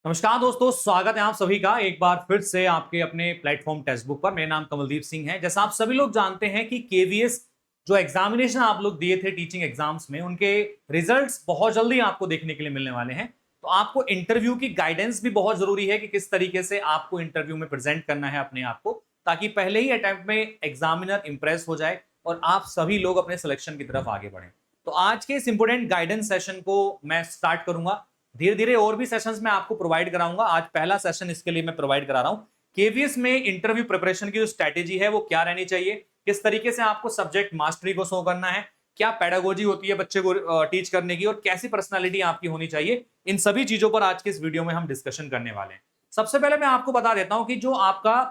नमस्कार दोस्तों, स्वागत है आप सभी का एक बार फिर से आपके अपने प्लेटफॉर्म टेक्स्ट बुक पर। मेरा नाम कमलदीप सिंह है। जैसा आप सभी लोग जानते हैं कि केवीएस जो एग्जामिनेशन आप लोग दिए थे टीचिंग एग्जाम्स में, उनके रिजल्ट्स बहुत जल्दी आपको देखने के लिए मिलने वाले हैं। तो आपको इंटरव्यू की गाइडेंस भी बहुत जरूरी है कि किस तरीके से आपको इंटरव्यू में प्रेजेंट करना है अपने आप को, ताकि पहले ही अटेम्प्ट में एग्जामिनर इंप्रेस हो जाए और आप सभी लोग अपने सिलेक्शन की तरफ आगे बढ़ें। तो आज के इस इंपोर्टेंट गाइडेंस सेशन को मैं स्टार्ट करूंगा। धीरे धीरे और भी सेशंस मैं आपको प्रोवाइड कराऊंगा। आज पहला सेशन इसके लिए मैं प्रोवाइड करा रहा हूं। केवीएस में इंटरव्यू प्रिपरेशन की जो स्ट्रेटेजी है वो क्या रहनी चाहिए, किस तरीके से आपको सब्जेक्ट मास्टरी को शो करना है, क्या पेडागोजी होती है बच्चे को टीच करने की, और कैसी पर्सनालिटी आपकी होनी चाहिए, इन सभी चीजों पर आज के इस वीडियो में हम डिस्कशन करने वाले हैं। सबसे पहले मैं आपको बता देता हूं कि जो आपका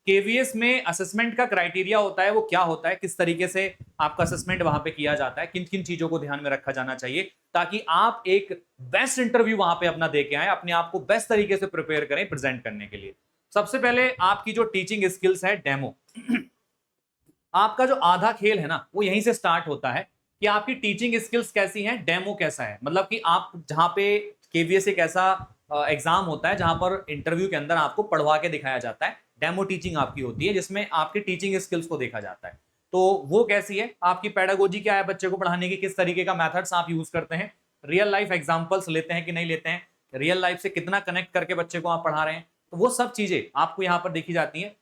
केवीएस में असेसमेंट का क्राइटेरिया होता है वो क्या होता है, किस तरीके से आपका असेसमेंट वहां पे किया जाता है, किन किन चीजों को ध्यान में रखा जाना चाहिए, ताकि आप एक बेस्ट इंटरव्यू वहां पे अपना दे के आए, अपने आप को बेस्ट तरीके से प्रिपेयर करें प्रेजेंट करने के लिए। सबसे पहले आपकी जो टीचिंग स्किल्स है, डेमो। आपका जो आधा खेल है ना, वो यहीं से स्टार्ट होता है कि आपकी टीचिंग स्किल्स कैसी हैं, डेमो कैसा है। मतलब कि आप जहां पे केवीएस एक ऐसा एग्जाम होता है जहां पर इंटरव्यू के अंदर आपको पढ़वा के दिखाया जाता है, डेमो टीचिंग आपकी होती है जिसमें आपकी टीचिंग स्किल्स को देखा जाता है। तो वो कैसी है, आपकी पेडागोजी क्या है, बच्चे को पढ़ाने की किस तरीके का मेथड्स आप यूज करते हैं, रियल लाइफ एग्जांपल्स लेते हैं कि नहीं लेते हैं, रियल लाइफ से कितना कनेक्ट करके बच्चे को आप पढ़ा रहे हैं, तो वो सब चीजें आपको यहाँ पर देखी जाती हैं।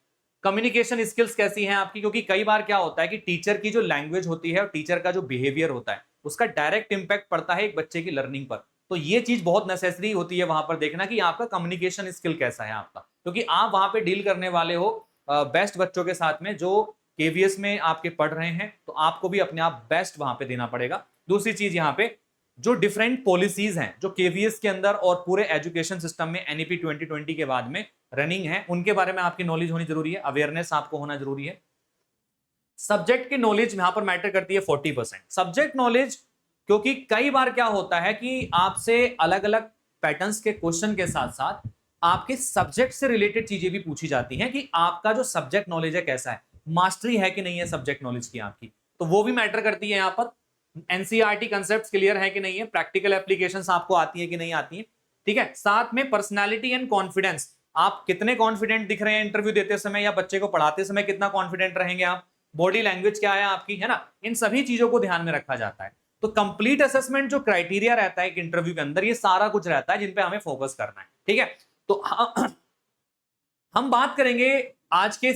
कम्युनिकेशन स्किल्स कैसी हैं आपकी, क्योंकि कई बार क्या होता है कि टीचर की जो लैंग्वेज होती है और टीचर का जो बिहेवियर होता है उसका डायरेक्ट इंपैक्ट पड़ता है एक बच्चे की लर्निंग पर। तो ये चीज बहुत नेसेसरी होती है वहां पर देखना कि आपका कम्युनिकेशन स्किल कैसा है आपका, क्योंकि आप वहां पे डील करने वाले हो बेस्ट बच्चों के साथ में जो केवीएस में आपके पढ़ रहे हैं, तो आपको भी अपने आप बेस्ट वहां पे देना पड़ेगा। दूसरी चीज यहाँ पे जो डिफरेंट पॉलिसीज हैं जो केवीएस के अंदर और पूरे एजुकेशन सिस्टम में एनईपी 2020 के बाद में रनिंग है, उनके बारे में आपकी नॉलेज होनी जरूरी है, अवेयरनेस आपको होना जरूरी है। सब्जेक्ट की नॉलेज यहां पर मैटर करती है 40% सब्जेक्ट नॉलेज, क्योंकि कई बार क्या होता है कि आपसे अलग अलग पैटर्न्स के क्वेश्चन के साथ साथ आपके सब्जेक्ट से रिलेटेड चीजें भी पूछी जाती हैं कि आपका जो सब्जेक्ट नॉलेज है कैसा है, मास्टरी है कि नहीं है सब्जेक्ट नॉलेज की आपकी, तो वो भी मैटर करती है। यहां पर एनसीईआरटी कांसेप्ट्स क्लियर है कि नहीं है, प्रैक्टिकल एप्लीकेशंस आपको आती है कि नहीं आती है, ठीक है। साथ में पर्सनालिटी एंड कॉन्फिडेंस, आप कितने कॉन्फिडेंट दिख रहे हैं इंटरव्यू देते समय या बच्चे को पढ़ाते समय कितना कॉन्फिडेंट रहेंगे आप, बॉडी लैंग्वेज क्या है आपकी, है ना, इन सभी चीजों को ध्यान में रखा जाता है। तो कंप्लीट असेसमेंट जो क्राइटेरिया रहता है एक इंटरव्यू के अंदर, ये सारा कुछ रहता है जिन पे हमें फोकस करना है, ठीक है। तो हम बात करेंगे आज के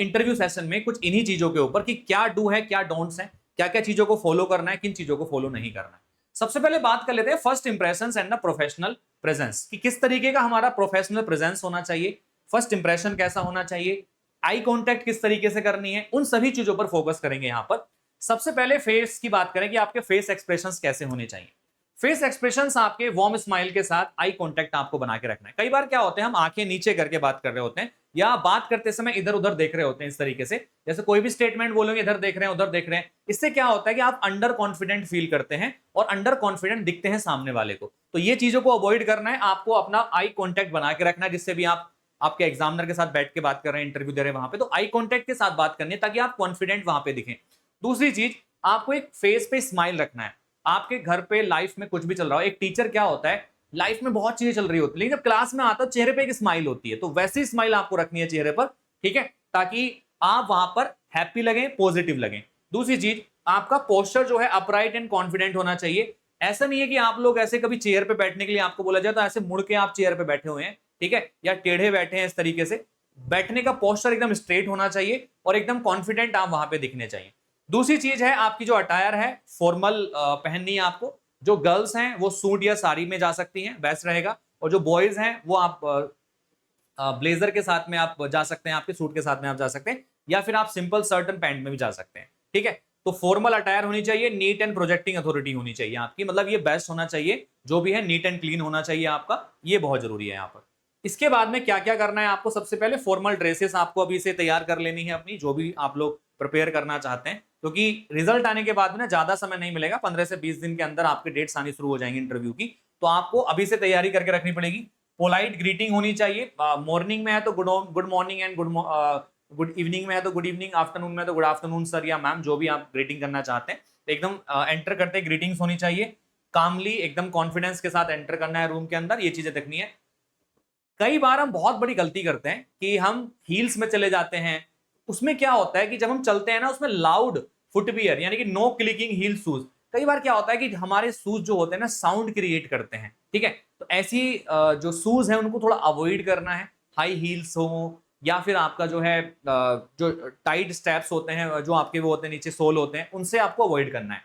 इंटरव्यू सेशन में कुछ इन्हीं चीजों के ऊपर कि क्या डू है, क्या डोंट्स है, क्या क्या चीजों को फॉलो करना है, किन चीजों को फॉलो नहीं करना है। सबसे पहले बात कर लेते हैं first impressions and the professional presence, कि किस तरीके का हमारा प्रोफेशनल प्रेजेंस होना चाहिए, फर्स्ट इंप्रेशन कैसा होना चाहिए, आई कांटेक्ट किस तरीके से करनी है, उन सभी चीजों पर फोकस करेंगे यहां पर। सबसे पहले फेस की बात करें कि आपके फेस एक्सप्रेशंस कैसे होने चाहिए। फेस एक्सप्रेशंस आपके वार्म स्माइल के साथ आई कांटेक्ट आपको बना के रखना है। कई बार क्या होते हैं हम आंखें नीचे करके बात कर रहे होते हैं या बात करते समय इधर उधर देख रहे होते हैं, इस तरीके से जैसे कोई भी स्टेटमेंट बोलेंगे इधर देख रहे हैं उधर देख रहे हैं, इससे क्या होता है कि आप अंडर कॉन्फिडेंट फील करते हैं और अंडर कॉन्फिडेंट दिखते हैं सामने वाले को। तो ये चीजों को अवॉइड करना है, आपको अपना आई कांटेक्ट बना के रखना है, जिससे भी आप आपके एग्जामिनर के साथ बैठ के बात कर रहे हैं, इंटरव्यू दे रहे हैं वहां पे, तो आई कांटेक्ट के साथ बात करनी है ताकि आप कॉन्फिडेंट वहां पे दिखें। दूसरी चीज, आपको एक फेस पे स्माइल रखना है। आपके घर पे लाइफ में कुछ भी चल रहा हो, एक टीचर क्या होता है, लाइफ में बहुत चीजें चल रही होती है लेकिन जब क्लास में आता है चेहरे पे एक स्माइल होती है, तो वैसी स्माइल आपको रखनी है चेहरे पर, ठीक है, ताकि आप वहां पर हैप्पी लगे, पॉजिटिव लगे। दूसरी चीज, आपका पोस्चर जो है अपराइट एंड कॉन्फिडेंट होना चाहिए। ऐसा नहीं है कि आप लोग ऐसे कभी चेयर पे बैठने के लिए आपको बोला जाए तो ऐसे मुड़ के आप चेयर पे बैठे हुए हैं, ठीक है, या टेढ़े बैठे हैं, इस तरीके से बैठने का पोस्चर एकदम स्ट्रेट होना चाहिए और एकदम कॉन्फिडेंट आप वहां पे दिखने चाहिए। दूसरी चीज है आपकी जो अटायर है फॉर्मल पहननी है आपको। जो गर्ल्स हैं वो सूट या साड़ी में जा सकती हैं, बेस्ट रहेगा, और जो बॉयज हैं वो आप ब्लेजर के साथ में आप जा सकते हैं, आपके सूट के साथ में आप जा सकते हैं, या फिर आप सिंपल शर्ट एंड पैंट में भी जा सकते हैं, ठीक है। तो फॉर्मल अटायर होनी चाहिए, नीट एंड प्रोजेक्टिंग अथॉरिटी होनी चाहिए आपकी, मतलब ये बेस्ट होना चाहिए, जो भी है नीट एंड क्लीन होना चाहिए आपका, ये बहुत जरूरी है यहाँ पर। इसके बाद में क्या क्या करना है आपको, सबसे पहले फॉर्मल ड्रेसेस आपको अभी से तैयार कर लेनी है अपनी, जो भी आप लोग प्रिपेयर करना चाहते हैं, क्योंकि रिजल्ट आने के बाद में ना ज्यादा समय नहीं मिलेगा, 15 से 20 दिन के अंदर आपके डेट्स आनी शुरू हो जाएंगे इंटरव्यू की, तो आपको अभी से तैयारी करके रखनी पड़ेगी। पोलाइट ग्रीटिंग होनी चाहिए, मॉर्निंग में है तो good morning and good evening में है तो गुड इवनिंग, आफ्टरनून में तो गुड आफ्टरनून सर या मैम, जो भी आप ग्रीटिंग करना चाहते हैं, तो एकदम एंटर करते ग्रीटिंग्स होनी चाहिए, कामली एकदम कॉन्फिडेंस के साथ एंटर करना है रूम के अंदर, ये चीजें देखनी है। कई बार हम बहुत बड़ी गलती करते हैं कि हम हील्स में चले जाते हैं। उसमें क्या होता है कि जब हम चलते हैं ना, उसमें लाउड फुटवियर यानी कि नो क्लिकिंग हील शूज, कई बार क्या होता है कि हमारे शूज जो होते हैं ना साउंड क्रिएट करते हैं, ठीक है। तो ऐसी जो शूज है उनको थोड़ा अवॉइड करना है। हाई हील्स हो या फिर आपका जो है जो टाइट स्टेप्स होते हैं, जो आपके वो होते हैं नीचे सोल होते हैं, उनसे आपको अवॉइड करना है।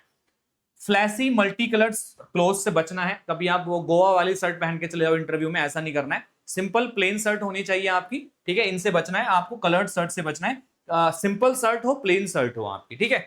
फ्लैशी मल्टी कलर्ड क्लोथ से बचना है। कभी आप वो गोवा वाली शर्ट पहन के चले जाओ इंटरव्यू में, ऐसा नहीं करना है। सिंपल प्लेन शर्ट होनी चाहिए आपकी, ठीक है, इनसे बचना है आपको। कलर्ड शर्ट से बचना है। सिंपल शर्ट हो, प्लेन शर्ट हो आपकी, ठीक है।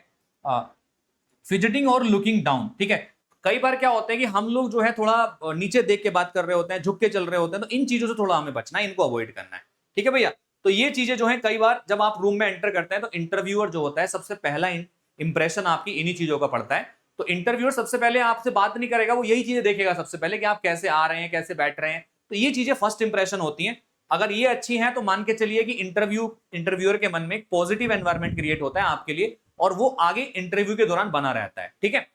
फिजिटिंग और लुकिंग डाउन, ठीक है। कई बार क्या होता है कि हम लोग जो है थोड़ा नीचे देख के बात कर रहे होते हैं, झुक के चल रहे होते हैं, तो इन चीजों से थोड़ा हमें बचना है, इनको अवॉइड करना है, ठीक है भैया। तो ये चीजें जो है, कई बार जब आप रूम में एंटर करते हैं तो इंटरव्यूअर जो होता है सबसे पहला इंप्रेशन आपकी इन्हीं चीजों का पड़ता है। तो इंटरव्यूअर सबसे पहले आपसे बात नहीं करेगा, वो यही चीजें देखेगा सबसे पहले कि आप कैसे आ रहे हैं, कैसे बैठ रहे हैं। तो ये चीजें फर्स्ट इंप्रेशन होती हैं। अगर ये अच्छी हैं तो मान के चलिए कि इंटरव्यूअर के मन में एक पॉजिटिव एनवायरनमेंट क्रिएट होता है आपके लिए, और वो आगे इंटरव्यू के दौरान बना रहता है, ठीक है।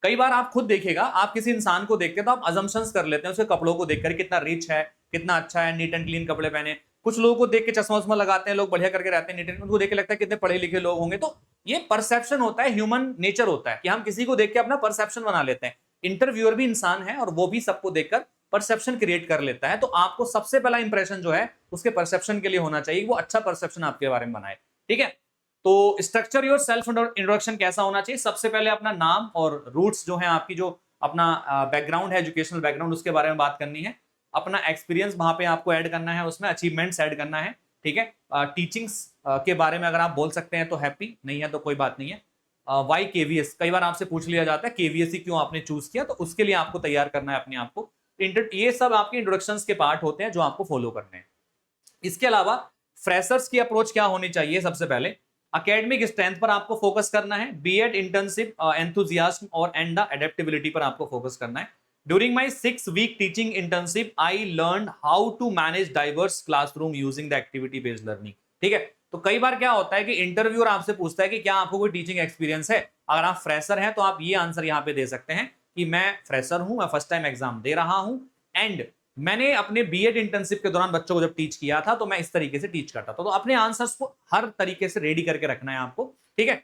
कई बार आप खुद देखिएगा, आप किसी इंसान को देखते हैं तो आप अजम्पशंस कर लेते हैं उसके कपड़ों को देखकर, कितना रिच है, कितना अच्छा है, नीट एंड क्लीन कपड़े पहने। कुछ लोगों को देख के चश्मा उस्मा लगाते हैं लोग, बढ़िया करके रहते हैं नीट एंड, उनको देख के लगता है कितने पढ़े लिखे लोग होंगे। तो ये परसेप्शन होता है, ह्यूमन नेचर होता है कि हम किसी को देख के अपना परसेप्शन बना लेते हैं। इंटरव्यूअर भी इंसान है और वो भी सबको देखकर परसेप्शन क्रिएट कर लेता है। तो आपको सबसे पहला इंप्रेशन जो है उसके परसेप्शन के लिए होना चाहिए, वो अच्छा परसेप्शन आपके बारे में बनाए, ठीक है। तो स्ट्रक्चर योर सेल्फ इंट्रोडक्शन कैसा होना चाहिए? सबसे पहले अपना नाम और रूट्स जो है आपकी, जो अपना बैकग्राउंड है, एजुकेशनल बैकग्राउंड, उसके बारे में बात करनी है। अपना एक्सपीरियंस वहां पे आपको ऐड करना है, उसमें अचीवमेंट्स ऐड करना है, ठीक है। टीचिंग्स के बारे में अगर आप बोल सकते हैं तो हैप्पी, नहीं है तो कोई बात नहीं है। वाई केवीएस, कई बार आपसे पूछ लिया जाता है केवीएस ही क्यों आपने चूज किया, तो उसके लिए आपको तैयार करना है अपने आप को। ये सब आपके इंट्रोडक्शंस के पार्ट होते हैं जो आपको फॉलो करने हैं। इसके अलावा फ्रेशर्स की अप्रोच क्या होनी चाहिए? सबसे पहले एकेडमिक स्ट्रेंथ पर आपको फोकस करना है, बीएड इंटर्नशिप एंथुजियाज्म और एंड द एडेप्टेबिलिटी पर आपको फोकस करना है। During my 6 week teaching internship I learn how to manage diverse classroom using the activity based learning, ठीक है। तो कई बार क्या होता है कि इंटरव्यूअर आपसे पूछता है कि क्या आपको कोई टीचिंग एक्सपीरियंस है। अगर आप फ्रेशर हैं तो आप ये आंसर यहाँ पे दे सकते हैं कि मैं फ्रेशर हूं, मैं फर्स्ट टाइम एग्जाम दे रहा हूं, एंड मैंने अपने बीएड इंटर्नशिप के दौरान बच्चों को जब टीच किया था तो मैं इस तरीके से टीच करता था। तो अपने आंसर्स को हर तरीके से रेडी करके रखना है आपको, ठीक है।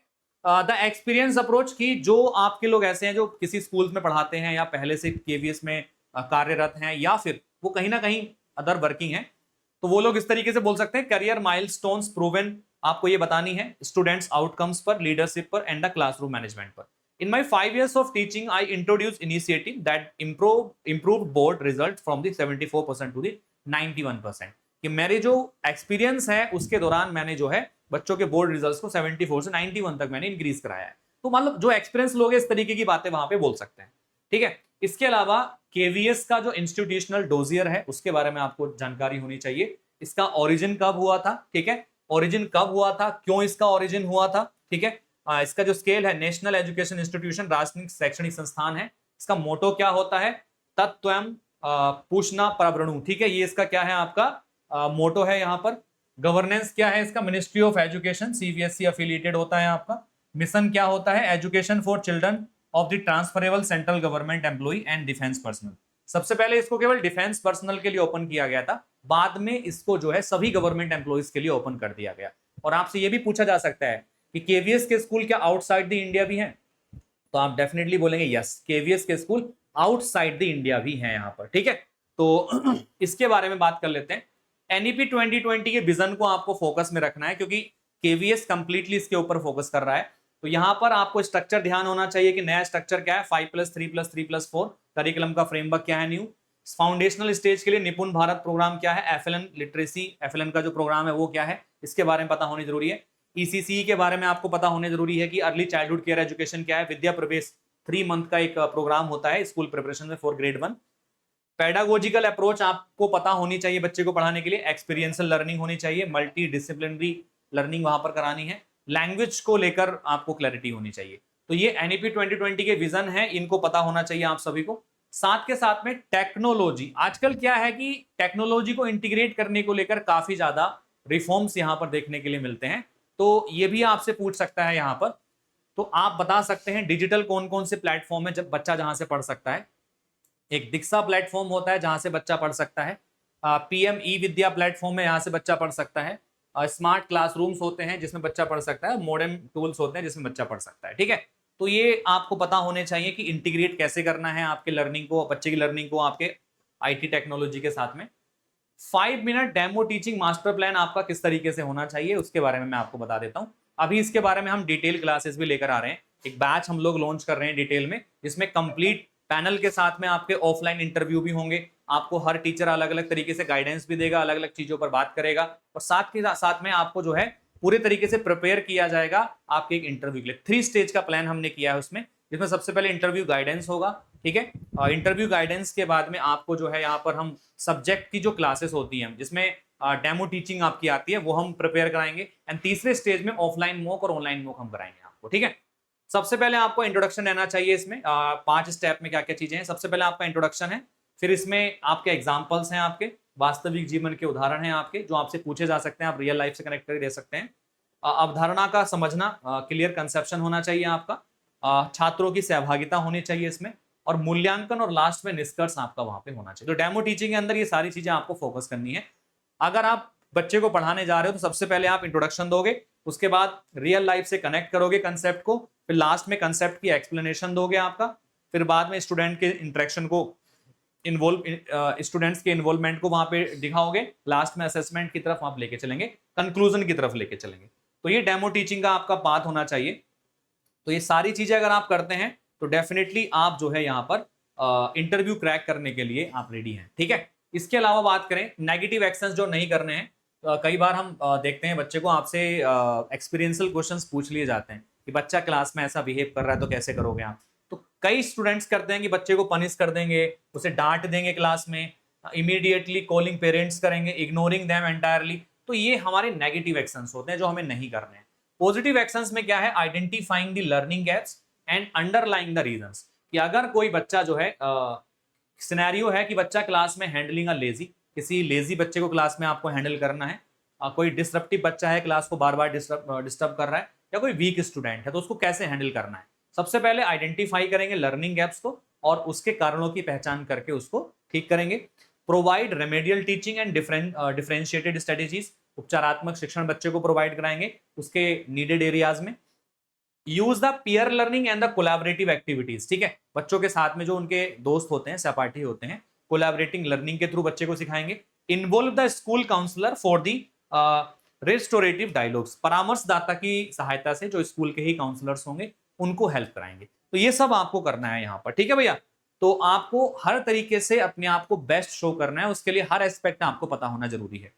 द एक्सपीरियंस अप्रोच की, जो आपके लोग ऐसे हैं जो किसी स्कूल में पढ़ाते हैं या पहले से केवीएस में कार्यरत हैं या फिर वो कहीं ना कहीं अदर वर्किंग है, तो वो लोग इस तरीके से बोल सकते हैं करियर माइलस्टोन्स प्रूवन आपको ये बतानी है स्टूडेंट्स आउटकम्स पर, लीडरशिप पर एंड द क्लासरूम मैनेजमेंट पर। In my 5 years of teaching, I introduced initiative that improved board result from the 74% to the 91%। कि मेरे जो एक्सपीरियंस है उसके दौरान मैंने जो है बच्चों के बोर्ड रिजल्ट्स को 74 से 91 तक मैंने इंक्रीज कराया है। तो मतलब जो एक्सपीरियंस लोग हैं इस तरीके की बातें वहां पे बोल सकते हैं, ठीक है। इसके अलावा केवीएस का जो इंस्टीट्यूशनल डोजियर है उसके बारे में आपको जानकारी होनी चाहिए। इसका ओरिजिन कब हुआ था, ठीक है, ओरिजिन कब हुआ था, क्यों इसका ओरिजिन हुआ था, ठीक है। इसका जो स्केल है नेशनल एजुकेशन इंस्टीट्यूशन, राष्ट्रीय शैक्षणिक संस्थान है। इसका मोटो क्या होता है? तत्वम पूछना परब्रणु, ठीक है, ये इसका क्या है आपका मोटो है यहाँ पर। गवर्नेंस क्या है इसका? Ministry of education, CBSE affiliated होता है आपका। मिशन क्या होता है? Education for children of the transferable central government employ and defence personnel. सबसे पहले इसको केवल डिफेंस पर्सनल के लिए ओपन किया गया था, बाद में इसको जो है सभी गवर्नमेंट एम्प्लॉयज के लिए ओपन कर दिया गया। और आपसे ये भी पूछा जा सकता है कि केवीएस के स्कूल क्या आउटसाइड द इंडिया भी हैं? तो आप डेफिनेटली बोलेंगे यस, केवीएस के स्कूल आउटसाइड द इंडिया भी हैं यहाँ पर, ठीक है। तो इसके बारे में बात कर लेते हैं। एनईपी 2020 के विजन को आपको फोकस में रखना है क्योंकि केवीएस कंप्लीटली इसके ऊपर फोकस कर रहा है। तो यहाँ पर आपको स्ट्रक्चर ध्यान होना चाहिए कि नया स्ट्रक्चर क्या है, 5+3+3+4 करिकुलम का फ्रेमवर्क क्या है न्यू। फाउंडेशनल स्टेज के लिए निपुण भारत प्रोग्राम क्या है, एफएलएन लिटरेसी, एफएलएन का जो प्रोग्राम है वो क्या है, इसके बारे में पता होनी जरूरी है। ईसीसी के बारे में आपको पता होने जरूरी है कि अर्ली चाइल्डहुड केयर एजुकेशन क्या है। विद्या प्रवेश 3 मंथ का एक प्रोग्राम होता है स्कूल प्रिपरेशन में फॉर ग्रेड 1। पेडागोजिकल अप्रोच आपको पता होनी चाहिए बच्चे को पढ़ाने के लिए। एक्सपीरियंशियल लर्निंग होनी चाहिए, मल्टी डिसिप्लिनरी लर्निंग वहां पर करानी है। लैंग्वेज को लेकर आपको क्लैरिटी होनी चाहिए। तो ये एनईपी 2020 के विजन है, इनको पता होना चाहिए आप सभी को। साथ के साथ में टेक्नोलॉजी, आजकल क्या है कि टेक्नोलॉजी को इंटीग्रेट करने को लेकर काफी ज्यादा रिफॉर्म्स यहां पर देखने के लिए मिलते हैं। तो ये भी आपसे पूछ सकता है यहां पर, तो आप बता सकते हैं डिजिटल कौन कौन से प्लेटफॉर्म है जब बच्चा जहां से पढ़ सकता है। एक दीक्षा प्लेटफॉर्म होता है जहां से बच्चा पढ़ सकता है। पीएम ई विद्या प्लेटफॉर्म है, यहाँ से बच्चा पढ़ सकता है। स्मार्ट क्लासरूम्स होते हैं जिसमें बच्चा पढ़ सकता है, मॉडर्न टूल्स होते हैं जिसमें बच्चा पढ़ सकता है। ठीक है, तो ये आपको पता होने चाहिए कि इंटीग्रेट कैसे करना है आपके लर्निंग को, बच्चे की लर्निंग को आपके आईटी टेक्नोलॉजी के साथ में। 5 minute demo teaching master plan आपका किस तरीके से होना चाहिए उसके बारे में मैं आपको बता देता हूं। अभी इसके बारे में हम डिटेल क्लासेस भी लेकर आ रहे हैं, एक बैच हम लोग लॉन्च कर रहे हैं डिटेल में, जिसमें कंप्लीट पैनल के साथ में आपके ऑफलाइन इंटरव्यू भी होंगे। आपको हर टीचर अलग अलग तरीके से गाइडेंस भी देगा, अलग अलग चीजों पर बात करेगा, और साथ के साथ में आपको जो है पूरे तरीके से प्रिपेयर किया जाएगा आपके एक इंटरव्यू के लिए। 3 स्टेज का प्लान हमने किया है उसमें, जिसमें सबसे पहले इंटरव्यू गाइडेंस होगा। ठीक है, इंटरव्यू गाइडेंस के बाद में आपको जो है यहाँ पर हम सब्जेक्ट की जो क्लासेस होती हैं जिसमें डेमो टीचिंग आपकी आती है वो हम प्रिपेयर कराएंगे, एंड तीसरे स्टेज में ऑफलाइन मॉक और ऑनलाइन मॉक हम कराएंगे आपको। ठीक है, सबसे पहले आपको इंट्रोडक्शन रहना चाहिए इसमें। 5 स्टेप में क्या क्या चीजें हैं, सबसे पहले आपका इंट्रोडक्शन है, फिर इसमें आपके एग्जाम्पल्स हैं, आपके वास्तविक जीवन के उदाहरण हैं आपके जो आपसे पूछे जा सकते हैं, आप रियल लाइफ से कनेक्ट करके दे सकते हैं। अवधारणा का समझना, क्लियर कंसेप्शन होना चाहिए आपका, छात्रों की सहभागिता होनी चाहिए इसमें, और मूल्यांकन और लास्ट में निष्कर्ष आपका वहां पे होना चाहिए। तो डेमो टीचिंग के अंदर ये सारी चीजें आपको फोकस करनी है। अगर आप बच्चे को पढ़ाने जा रहे हो तो सबसे पहले आप इंट्रोडक्शन दोगे, उसके बाद रियल लाइफ से कनेक्ट करोगे कंसेप्ट को, फिर लास्ट में कंसेप्ट की एक्सप्लेनेशन दोगे आपका, फिर बाद में स्टूडेंट के इंटरेक्शन को स्टूडेंट्स के इन्वॉल्वमेंट को वहां पे दिखाओगे, लास्ट में असेसमेंट की तरफ आप लेके चलेंगे, कंक्लूजन की तरफ लेके चलेंगे। तो ये डेमो टीचिंग का आपका पाथ होना चाहिए। तो ये सारी चीजें अगर आप करते हैं तो डेफिनेटली आप जो है यहाँ पर इंटरव्यू क्रैक करने के लिए आप रेडी हैं। ठीक है, इसके अलावा बात करें नेगेटिव एक्शंस जो नहीं करने हैं, कई बार हम देखते हैं बच्चे को आपसे एक्सपीरियंशियल क्वेश्चंस पूछ लिए जाते हैं कि बच्चा क्लास में ऐसा बिहेव कर रहा है तो कैसे करोगे आप। तो कई स्टूडेंट्स करते हैं कि बच्चे को पनिश कर देंगे, उसे डांट देंगे क्लास में, इमीडिएटली कॉलिंग पेरेंट्स करेंगे, इग्नोरिंग देम एंटायरली। तो ये हमारे नेगेटिव एक्शंस होते हैं जो हमें नहीं करने हैं। पॉजिटिव एक्शंस में क्या है, identifying the learning gaps and underlying the reasons, कि अगर कोई बच्चा जो है सिनेरियो है कि बच्चा क्लास में हैंडलिंग अ लेजी, किसी लेजी बच्चे को क्लास में आपको हैंडल करना है, कोई डिस्ट्रप्टिव बच्चा है क्लास को बार बार डिस्टर्ब कर रहा है, या कोई वीक स्टूडेंट है, तो उसको कैसे हैंडल करना है। सबसे पहले आइडेंटिफाई करेंगे लर्निंग गैप्स को और उसके कारणों की पहचान करके उसको ठीक करेंगे। Provide remedial teaching and differentiated strategies, उपचारात्मक शिक्षण बच्चे को प्रोवाइड कराएंगे उसके नीडेड एरियाज में। Use the peer learning and the collaborative activities, ठीक है, बच्चों के साथ में जो उनके दोस्त होते हैं, सहपाठी होते हैं, कोलैबोरेटिंग लर्निंग के थ्रू बच्चे को सिखाएंगे। Involve the school counsellor for the restorative dialogues, परामर्शदाता की सहायता से जो स्कूल के ही काउंसलर्स होंगे उनको हेल्प कराएंगे। तो ये सब आपको करना है यहाँ पर। ठीक है भैया, तो आपको हर तरीके से अपने आप को बेस्ट शो करना है, उसके लिए हर एस्पेक्ट आपको पता होना जरूरी है।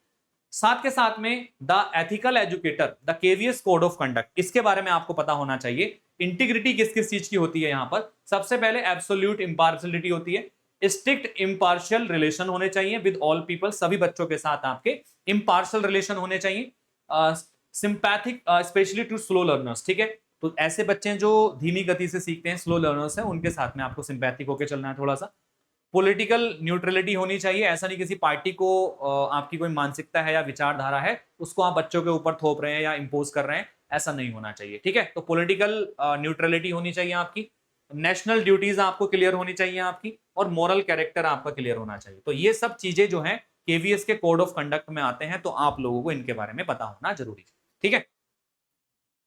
साथ के साथ में the ethical educator, the KVS code of conduct, इसके बारे में आपको पता होना चाहिए। इंटीग्रिटी किस किस चीज की होती है यहाँ पर, सबसे पहले एब्सोल्यूट इम्पार्शियलिटी होती है, स्ट्रिक्ट इम्पार्शियल रिलेशन होने चाहिए विद ऑल पीपल, सभी बच्चों के साथ आपके इम्पार्शियल रिलेशन होने चाहिए। Sympathetic specially to slow learners, ठीक है, तो ऐसे बच्चे जो धीमी गति से सीखते हैं, स्लो लर्नर्स हैं, उनके साथ में आपको सिंपैथिक होकर चलना है थोड़ा सा। पॉलिटिकल न्यूट्रलिटी होनी चाहिए, ऐसा नहीं किसी पार्टी को आपकी कोई मानसिकता है या विचारधारा है उसको आप बच्चों के ऊपर थोप रहे हैं या इंपोज कर रहे हैं, ऐसा नहीं होना चाहिए। ठीक है, तो पॉलिटिकल न्यूट्रलिटी होनी चाहिए आपकी, नेशनल ड्यूटीज आपको क्लियर होनी चाहिए आपकी, और मॉरल कैरेक्टर आपका क्लियर होना चाहिए। तो ये सब चीजें जो है केवीएस के कोड ऑफ कंडक्ट में आते हैं, तो आप लोगों को इनके बारे में पता होना जरूरी है। ठीक है,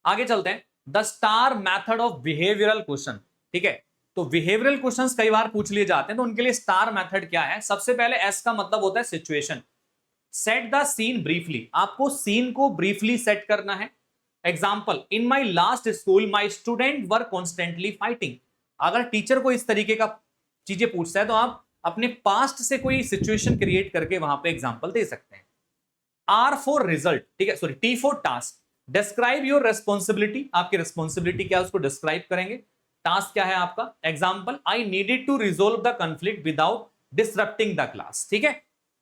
आगे चलते हैं। The star method of behavioural question, ठीक है, तो बिहेवियरल क्वेश्चंस कई बार पूछ लिए जाते हैं, तो उनके लिए स्टार मेथड क्या है। सबसे पहले एस का मतलब होता है situation. Set the scene briefly, आपको सीन को ब्रीफली सेट करना है। Example, in my last school my student were constantly fighting. अगर टीचर को इस तरीके का चीजें पूछता है तो आप अपने पास्ट से कोई सिचुएशन क्रिएट करके वहां पे एग्जाम्पल दे सकते हैं। आर फॉर रिजल्ट, ठीक है, sorry, T for task. Describe your responsibility, आपकी रेस्पॉन्सिबिलिटी क्या है उसको डिस्क्राइब करेंगे। टास्क क्या है आपका, example, I needed to resolve the conflict without disrupting the class. ठीक है,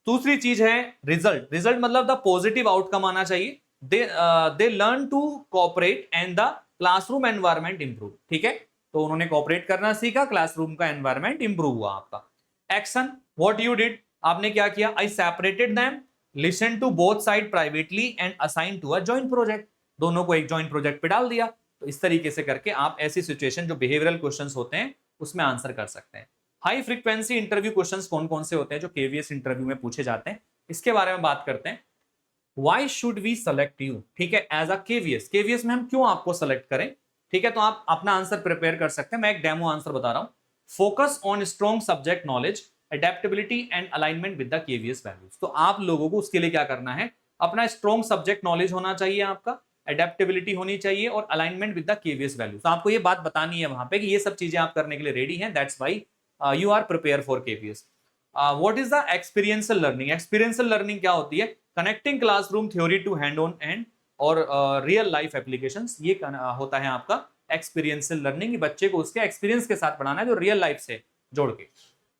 दूसरी चीज है रिजल्ट। रिजल्ट मतलब द पॉजिटिव आउटकम आना चाहिए। They learn to cooperate and the classroom environment improve. ठीक है, तो उन्होंने कोऑपरेट करना सीखा, क्लासरूम का एनवायरमेंट इंप्रूव हुआ आपका। एक्शन, व्हाट यू डिड, आपने क्या किया, I separated them, listen to both side privately and assign to a joint project, दोनों को एक जॉइंट प्रोजेक्ट पे डाल दिया। तो इस तरीके से करके आप ऐसी सिचुएशन जो बिहेवियरल क्वेश्चंस होते हैं उसमें आंसर कर सकते हैं। हाई फ्रीक्वेंसी इंटरव्यू क्वेश्चंस कौन कौन से होते हैं जो केवीएस इंटरव्यू में पूछे जाते हैं, इसके बारे में बात करते हैं। Why should we select you, ठीक है, एज अ केवीएस, केवीएस में हम क्यों आपको सेलेक्ट करें, ठीक है। तो आप अपना आंसर प्रिपेयर कर सकते हैं, मैं एक डेमो आंसर बता रहा हूं। Focus on strong subject knowledge, adaptability and alignment with the KVS values. तो आप लोगों को उसके लिए क्या करना है, अपना स्ट्रॉन्ग सब्जेक्ट नॉलेज होना चाहिए, आपका एडेप्टेबिलिटी होनी चाहिए और alignment with the KVS values. तो आपको ये बात बतानी है वहां पे कि ये सब चीजें आप करने के लिए रेडी हैं, that's why you are prepare for KVS. What is the experiential learning, experiential learning क्या होती है, connecting classroom theory to hand on and और रियल लाइफ एप्लीकेशंस, ये होता है आपका एक्सपीरियंशियल लर्निंग। बच्चे को उसके एक्सपीरियंस के साथ पढ़ाना है जो रियल लाइफ से जोड़ के।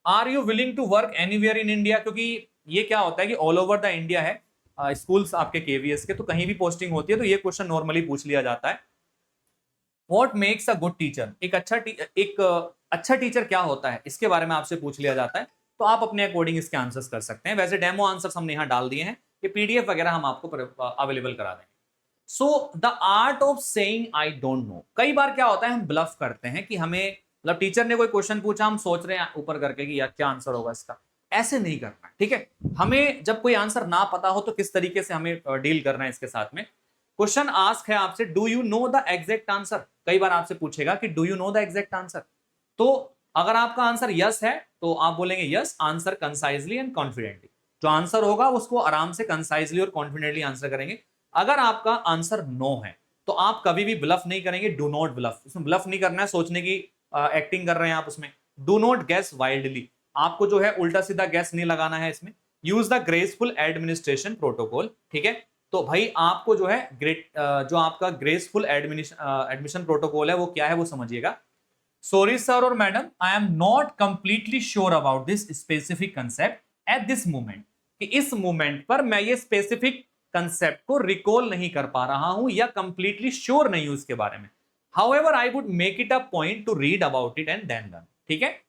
Are you willing to work anywhere in India, क्योंकि ये क्या होता है कि ऑल ओवर द इंडिया है स्कूल्स आपके केवीएस के, तो कहीं भी पोस्टिंग होती है तो ये क्वेश्चन नॉर्मली पूछ लिया जाता है। What makes a good teacher, एक अच्छा टीचर क्या होता है, इसके बारे में आपसे पूछ लिया जाता है। तो आप अपने अकॉर्डिंग इसके आंसर्स कर सकते हैं। वैसे डेमो आंसर्स हमने यहाँ डाल दिए हैं, ये पीडीएफ वगैरह हम आपको अवेलेबल करा देंगे। So the art of saying I don't know, कई बार क्या होता है हम ब्लफ करते हैं कि हमें, मतलब टीचर ने कोई क्वेश्चन पूछा, हम सोच रहे हैं ऊपर करके कि यार क्या आंसर होगा इसका, ऐसे नहीं करना, ठीक है। हमें जब कोई आंसर ना पता हो तो किस तरीके से हमें डील करना है इसके साथ में। क्वेश्चन आस्क है आपसे, do you know the exact answer, कई बार आपसे पूछेगा कि do you know the exact answer. तो अगर आपका आंसर यस है तो आप बोलेंगे yes, answer concisely and confidently, जो आंसर होगा उसको आराम से कंसाइजली और कॉन्फिडेंटली आंसर करेंगे। अगर आपका आंसर नो है तो आप कभी भी ब्लफ नहीं करेंगे, डू नॉट ब्लफ, उसमें ब्लफ नहीं करना है, सोचने की एक्टिंग कर रहे हैं आप उसमें। डू नॉट गैस वाइल्डली, आपको जो है उल्टा सीधा गैस नहीं लगाना है इसमें। Use the graceful administration protocol, ठीक है। तो भाई आपको जो है जो आपका ग्रेसफुल एडमिशन प्रोटोकॉल है वो क्या है वो समझिएगा। सॉरी सर और madam, I am not completely sure about this specific concept at this moment, कि इस मोमेंट पर मैं ये स्पेसिफिक कंसेप्ट को रिकॉल नहीं कर पा रहा हूं या कंप्लीटली श्योर नहीं हूं इसके बारे में। However I would make it a point to read about it and then learn, ठीक है।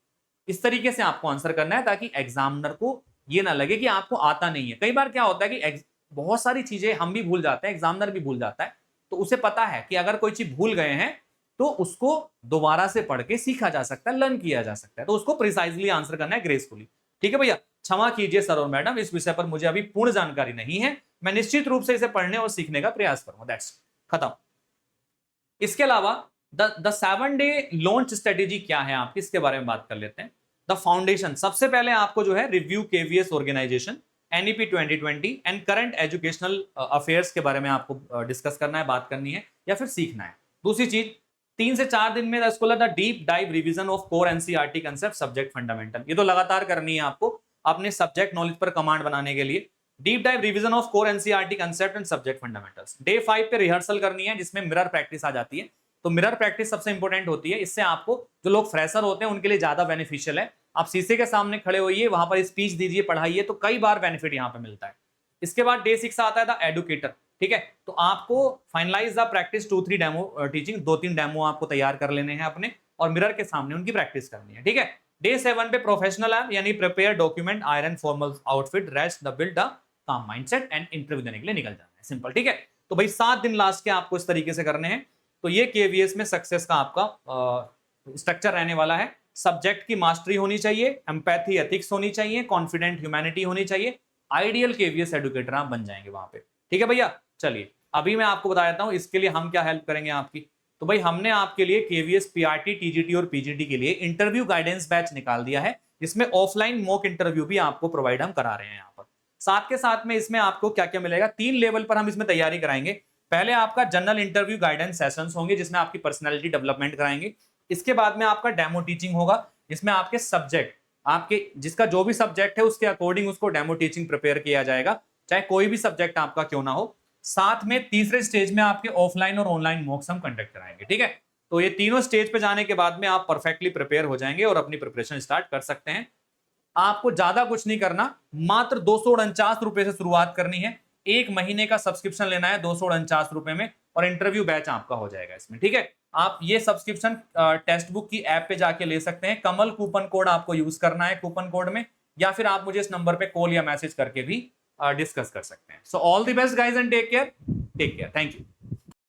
इस तरीके से आपको आंसर करना है ताकि एग्जामिनर को ये ना लगे कि आपको आता नहीं है। कई बार क्या होता है कि बहुत सारी चीजें हम भी भूल जाते हैं, एग्जामिनर भी भूल जाता है, तो उसे पता है कि अगर कोई चीज भूल गए हैं तो उसको दोबारा से पढ़ के सीखा जा सकता है, लर्न किया जा सकता है, तो उसको प्रिसाइजली आंसर करना है, ग्रेसफुली, ठीक है भैया। क्षमा कीजिए सर और मैडम, इस विषय पर मुझे अभी पूर्ण जानकारी नहीं है, मैं निश्चित रूप से इसे पढ़ने और सीखने का प्रयास करूंगा, दैट्स खत्म। इसके अलावा द 7 डे लॉन्च स्ट्रेटेजी क्या है आपकी, इसके बारे में बात कर लेते हैं। द फाउंडेशन, सबसे पहले आपको जो है review KVS organisation, NEP 2020 and current educational affairs के बारे में आपको डिस्कस करना है, बात करनी है या फिर सीखना है। दूसरी चीज, 3 से 4 दिन में the school the deep dive revision of core NCERT concept subject fundamental, ये तो लगातार करनी है आपको अपने सब्जेक्ट नॉलेज पर कमांड बनाने के लिए। Deep dive revision of core NCERT concept and subject fundamentals, day 5 पे रिहर्सल करनी है जिसमें मिरर प्रैक्टिस आ जाती है। तो मिरर प्रैक्टिस सबसे इंपॉर्टेंट होती है, इससे आपको, जो लोग फ्रेशर होते हैं उनके लिए ज्यादा बेनिफिशियल है। आप शीशे के सामने खड़े होइए, वहां पर स्पीच दीजिए, पढ़ाइए, तो कई बार बेनिफिट यहाँ पे मिलता है। इसके बाद डे 6 आता है द एडुकेटर, ठीक है। तो आपको finalise the practice 2-3 demo teaching, 2-3 demo आपको तैयार कर लेने हैं अपने और मिरर के सामने उनकी प्रैक्टिस करनी है, ठीक है। डे 7 पे प्रोफेशनल ऐप, यानी prepare document, iron formal outfit, rest the build the काम माइंडसेट एंड इंटरव्यू देने के लिए निकल जाना है, सिंपल, ठीक है। तो भाई 7 दिन लास्ट के आपको इस तरीके से करने हैं। तो ये केवीएस में सक्सेस का आपका स्ट्रक्चर रहने वाला है। सब्जेक्ट की मास्टरी होनी चाहिए, एम्पैथी एथिक्स होनी चाहिए, कॉन्फिडेंट ह्यूमैनिटी होनी चाहिए, आइडियल केवीएस एडुकेटर आप बन जाएंगे वहां पे, ठीक है भैया। चलिए अभी मैं आपको बता देता हूं इसके लिए हम क्या हेल्प करेंगे आपकी। तो भाई हमने आपके लिए केवीएस पीआरटी, टीजीटी और पीजीटी के लिए इंटरव्यू गाइडेंस बैच निकाल दिया है, जिसमें ऑफलाइन मॉक इंटरव्यू भी आपको प्रोवाइड हम करा रहे हैं यहाँ पर। साथ के साथ में इसमें आपको क्या क्या मिलेगा, 3 लेवल पर हम इसमें तैयारी कराएंगे। पहले आपका जनरल इंटरव्यू गाइडेंस सेशंस होंगे जिसमें आपकी पर्सनैलिटी डेवलपमेंट कराएंगे। इसके बाद में आपका डेमो टीचिंग होगा जिसमें आपके सब्जेक्ट, आपके जिसका जो भी सब्जेक्ट है उसके अकॉर्डिंग उसको डेमो टीचिंग प्रिपेयर किया जाएगा, चाहे कोई भी सब्जेक्ट आपका क्यों ना हो। साथ में तीसरे स्टेज में आपके ऑफलाइन और ऑनलाइन मॉक्स हम कंडक्ट कराएंगे, ठीक है। तो ये तीनों स्टेज पे जाने के बाद में आप परफेक्टली प्रिपेयर हो जाएंगे और अपनी प्रिपरेशन स्टार्ट कर सकते हैं। आपको ज्यादा कुछ नहीं करना, मात्र 249 रुपए से शुरुआत करनी है। 1 महीने का सब्सक्रिप्शन लेना है 249 रुपए में और इंटरव्यू बैच आपका हो जाएगा इसमें, ठीक है। आप ये सब्सक्रिप्शन टेक्स्ट बुक की ऐप पे जाके ले सकते हैं। कमल कूपन कोड आपको यूज करना है कूपन कोड में, या फिर आप मुझे इस नंबर पे कॉल या मैसेज करके भी डिस्कस कर सकते हैं। So all the best guys and take care, thank you.